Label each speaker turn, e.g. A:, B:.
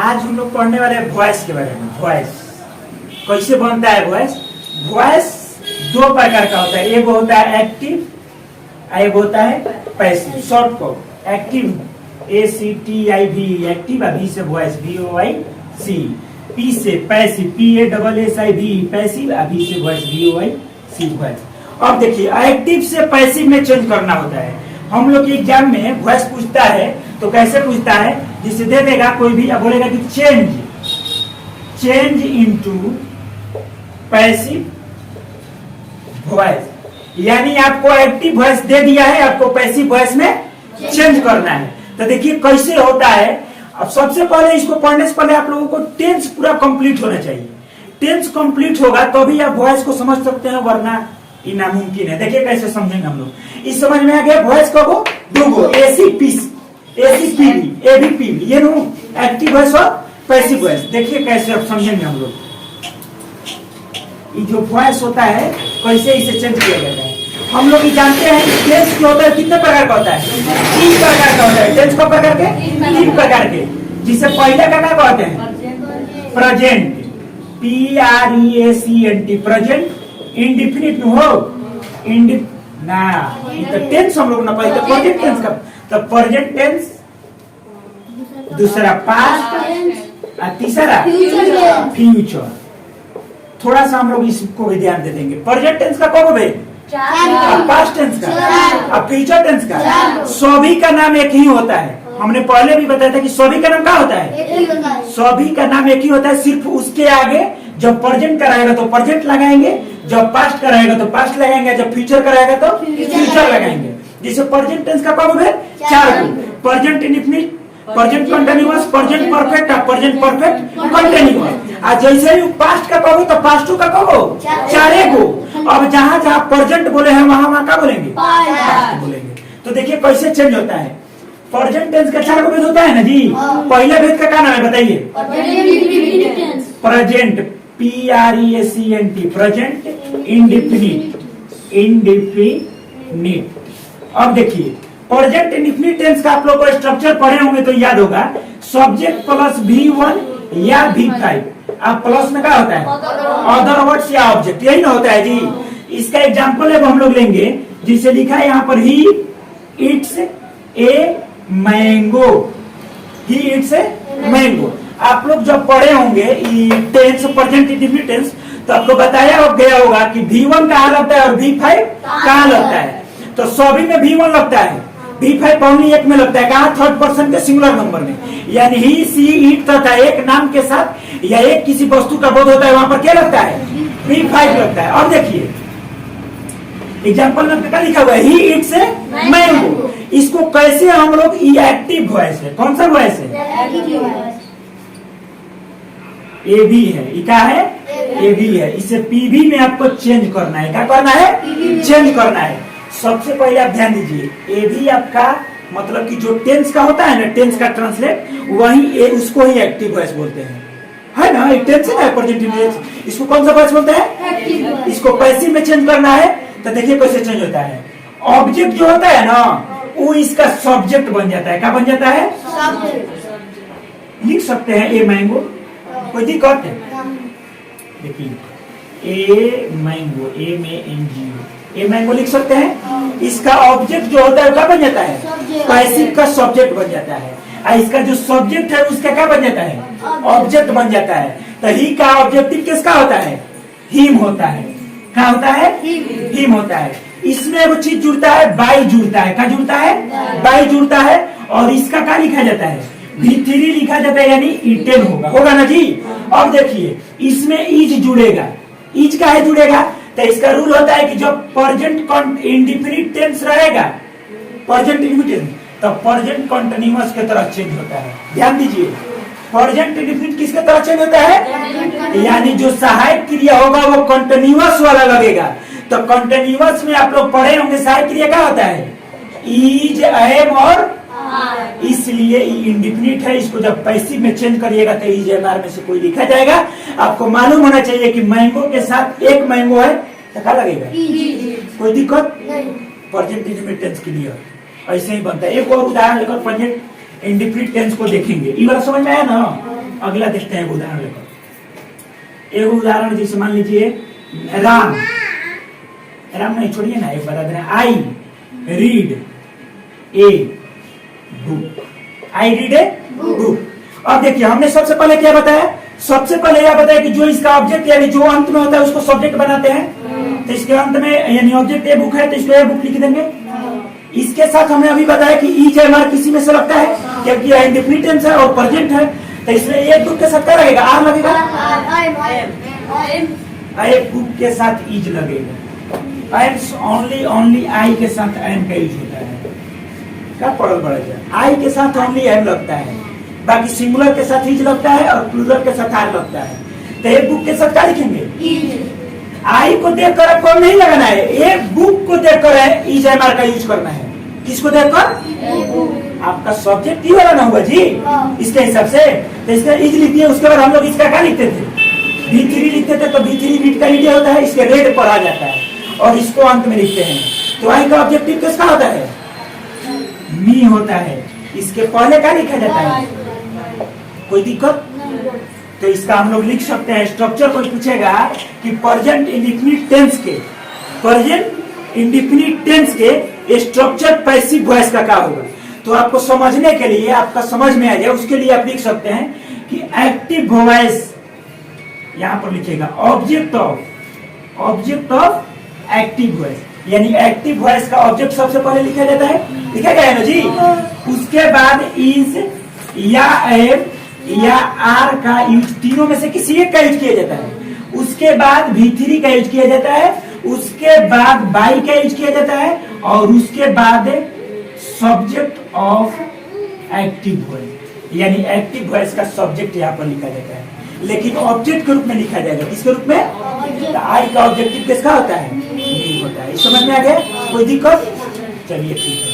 A: आज हम लोग पढ़ने वाले हैं वॉइस के बारे में। वॉइस कैसे बनता है? वॉइस वॉइस दो प्रकार का होता है, एक होता है एक्टिव, एक होता है पैसिव। शॉर्ट को एक्टिव ACTIV एक्टिव, अभी से वॉइस VOIC, पी से पैसिव PASSIV पैसिव, अभी से वॉइस VOIC वॉइस। अब देखिए एक्टिव से पैसिव में चेंज करना होता है। हम लोग के एग्जाम में वॉइस पूछता है तो कैसे पूछता है, जिसे दे देगा कोई भी, अब बोलेगा कि चेंज इनटू पैसिव वॉइस, यानी आपको एक्टिव वॉइस दे दिया है, आपको पैसिव वॉइस में चेंज करना है। तो देखिए कैसे होता है। अब सबसे पहले इसको पढ़ने से पहले आप लोगों को टेंस पूरा कंप्लीट होना चाहिए। टेंस कंप्लीट होगा तो भी आप वॉइस को समझ सकते हैं, वरना ये नामुमकिन है। देखिए कैसे समझेंगे हम लोग। इस समझ में आ गया वॉइस को दो ACPV ABPV, ये नो एक्टिव वॉइस और पैसिव वॉइस। देखिए कैसे अब समझेंगे हम लोग। ये जो वॉइस होता है कैसे इसे चेंज किया जाता है। हम लोग ये जानते हैं कि टेंस जो होता है कितने प्रकार का होता है? 3 प्रकार का होता है। टेंस को प्रकार के 3 प्रकार के, जिसे पहले का क्या कहते हैं? प्रेजेंट PREACENT प्रेजेंट, इंडिफिनिट हो ना, तो टेंस हम लोग ना पढ़ते प्रेजेंट टेंस का। तो प्रेजेंट टेंस, दूसरा पास्ट और तीसरा फ्यूचर। थोड़ा सा हम लोग इसको भी ध्यान दे देंगे। प्रेजेंट टेंस का कब है? पास्ट टेंस का और फ्यूचर टेंस का। सभी का नाम एक ही होता है। हमने पहले भी बताया था कि सभी का नाम क्या होता है? सभी का नाम एक ही होता है, सिर्फ उसके आगे जब प्रेजेंट कराएगा तो प्रेजेंट लगाएंगे, जब पास्ट कराएगा तो पास्ट लगाएंगे, जब फ्यूचर कराएगा तो फ्यूचर लगाएंगे। जैसे प्रेजेंट टेंस का कब है? 4 गो। Present indefinite, present continuous, present perfect और प्रेजेंट परफेक्ट कंटीन्यूअस। और जैसे ही पास्ट का कहो तो पास्ट का कहो 4 गो। अब जहाँ जहाँ प्रेजेंट बोले हैं वहां क्या बोलेंगे? पास्ट बोलेंगे। तो देखिए कैसे चेंज होता है। प्रेजेंट टेंस का 4 गो भेद होता है ना जी। पहला भेद का क्या नाम है बताइए? Present PREACENT present, indefinite. अब देखिए प्रेजेंट इंडेफिनिट टेंस का आप लोग को स्ट्रक्चर पढ़े होंगे तो याद होगा। सब्जेक्ट प्लस V1 या V5। अब प्लस में क्या होता है? अदर वर्ड्स या ऑब्जेक्ट, यही ना होता है जी। इसका एग्जांपल है वो हम लोग लेंगे, जिसे लिखा है यहाँ पर ही इट्स ए मैंगो। ही इट्स ए मैंगो। आप लोग जब पढ़े होंगे टेंस प्रेजेंट इंडेफिनिट टेंस तो आपको बताया गया होगा कि V1 कहाँ लगता है और V5 कहाँ लगता है। तो सभी में V1 लगता है, V5 ओनली एक में लगता है। कहाँ? थर्ड पर्सन के सिंगुलर नंबर में, यानी ही सी इट तथा एक नाम के साथ या एक किसी वस्तु का बोध होता है, वहां पर क्या लगता है? V5 लगता है। अब देखिए एग्जाम्पल में क्या लिखा हुआ है? ही इट्स ए मैंगो। इसको कैसे हम लोग एक्टिव वॉइस है, कौन सा वॉइस है? AB है। ये क्या है? AB है। इसे PV में आपको चेंज करना है। क्या करना है? चेंज करना है। सबसे पहले आप ध्यान दीजिए, AB आपका मतलब कि जो टेंस का होता है ना, टेंस का ट्रांसलेट, वही उसको ही एक्टिव वॉइस बोलते हैं, है ना। टेंस है प्रेजेंट टेंस, इसको कौन सा वॉइस बोलते हैं? इसको पैसिव में चेंज करना है। तो देखिए कैसे चेंज होता है। ऑब्जेक्ट जो होता है ना, वो इसका सब्जेक्ट बन जाता है। क्या बन जाता है? लिख सकते हैं ए मैंगो, कोई दिक्कत है? देखिए ए मैंगो, ए मैंगो लिख सकते हैं। इसका ऑब्जेक्ट जो होता है क्या बन जाता है? पैसिव का सब्जेक्ट बन जाता है। और इसका जो सब्जेक्ट है उसका क्या बन जाता है? ऑब्जेक्ट बन जाता है। तो ही का ऑब्जेक्टिव किसका होता है? हिम होता है। क्या होता है? हिम होता है। इसमें वो चीज जुड़ता है, बाई जुड़ता है। क्या जुड़ता है? बाई जुड़ता है। और इसका क्या लिखा जाता है? V3 लिखा जाता है, यानी इटेन होगा ना जी। अब देखिए इसमें इज जुड़ेगा। इज का है जुड़ेगा, तो इसका रूल होता है कि जब प्रेजेंट इंडेफिनिट टेंस रहेगा, प्रेजेंट इंडेफिनिट, तो प्रेजेंट कंटीन्यूअस की तरह चेंज होता है। ध्यान दीजिए, प्रेजेंट इंडेफिनिट किसके तरह चेंज होता है? यानी जो सहायक क्रिया होगा वो कंटीन्यूअस वाला लगेगा। तो कंटीन्यूअस में आप लोग पढ़े होंगे सहायक क्रिया क्या होता है? इज, एम और इसलिए इंडेफिनिट है। इसको जब पैसिव में चेंज करिएगा तो इज एम आर में से कोई लिखा जाएगा। आपको मालूम होना चाहिए कि मैंगो के साथ एक मैंगो है तो क्या लगेगा? कोई दिक्कत? प्रेजेंट इंडेफिनिट टेंस के लिए ऐसे ही बनता है। एक और उदाहरण लेकर प्रेजेंट इंडेफिनिट टेंस को देखेंगे। ये वाला समझ में आया ना? अगला देखते हैं उदाहरण लेकर। एक उदाहरण जैसे मान लीजिए राम नहीं छोड़िए ना, एक बता दे रहे I read a book, I read a book. अब देखिए हमने सबसे पहले क्या बताया, सबसे पहले यह बताया कि जो इसका ऑब्जेक्ट यानी जो अंत में होता है उसको सब्जेक्ट बनाते हैं। तो इसके अंत में यानी ऑब्जेक्ट ए बुक है तो इसको ए बुक लिख देंगे। इसके साथ हमने अभी बताया कि ईच एम किसी में से लगता है क्योंकि यह इंडेफिनिट टेंस है और प्रेजेंट है, तो इसमें एक बुक के साथ क्या लगेगा, आर लगेगा। एक बुक के साथ ईज लगेगा। ओनली आई के साथ एम का यूज होता है। क्या पढ़ल पड़ेगा, आई के साथ ओनली एम लगता है, बाकी सिंगुलर के साथ ईज लगता है और प्लूरल के साथ आर लगता है। तो एक बुक के साथ क्या लिखेंगे, आई को देखकर आपको नहीं लगाना है, एक बुक को देखकर ईज एम आर का यूज करना है। किसको देखकर, आपका सब्जेक्ट ही वाला ना होगा जी इसके हिसाब से। तो इसका ईज लिखिए, उसके बाद हम लोग इसका क्या लिखते थे, B3 लिखते थे। तो B3 रीड का ईडिया होता है, इसके रेड पर आ जाता है और इसको अंत में लिखते हैं। तो आई का ऑब्जेक्टिव किसका होता है, मी होता है। इसके पहले क्या लिखा जाता है, कोई दिक्कत। तो इसका हम लोग लिख सकते हैं, स्ट्रक्चर कोई पूछेगा कि प्रेजेंट इंडेफिनिट टेंस के स्ट्रक्चर पैसिव वॉइस का क्या होगा। तो आपको समझने के लिए, आपका समझ में आ जाए उसके लिए आप लिख सकते हैं कि एक्टिव वॉइस यहां पर लिखेगा ऑब्जेक्ट ऑफ एक्टिव वॉइस, यानी एक्टिव वॉइस का ऑब्जेक्ट सबसे पहले लिखा जाता है, लिखा गया है ना जी। उसके बाद इज या एम या आर का यूज, तीनों में से किसी एक का यूज किया जाता है। उसके बाद V3 का यूज किया जाता है, उसके बाद बाई का यूज किया जाता है और उसके बाद सब्जेक्ट ऑफ एक्टिव वॉइस, यानी एक्टिव वॉइस का सब्जेक्ट यहाँ पर लिखा जाता है, लेकिन ऑब्जेक्ट के रूप में लिखा जाएगा। किसके रूप में, आई का ऑब्जेक्टिव किसका होता है, नहीं होता है। समझ में आ गया, कोई दिक्कत, चलिए ठीक है।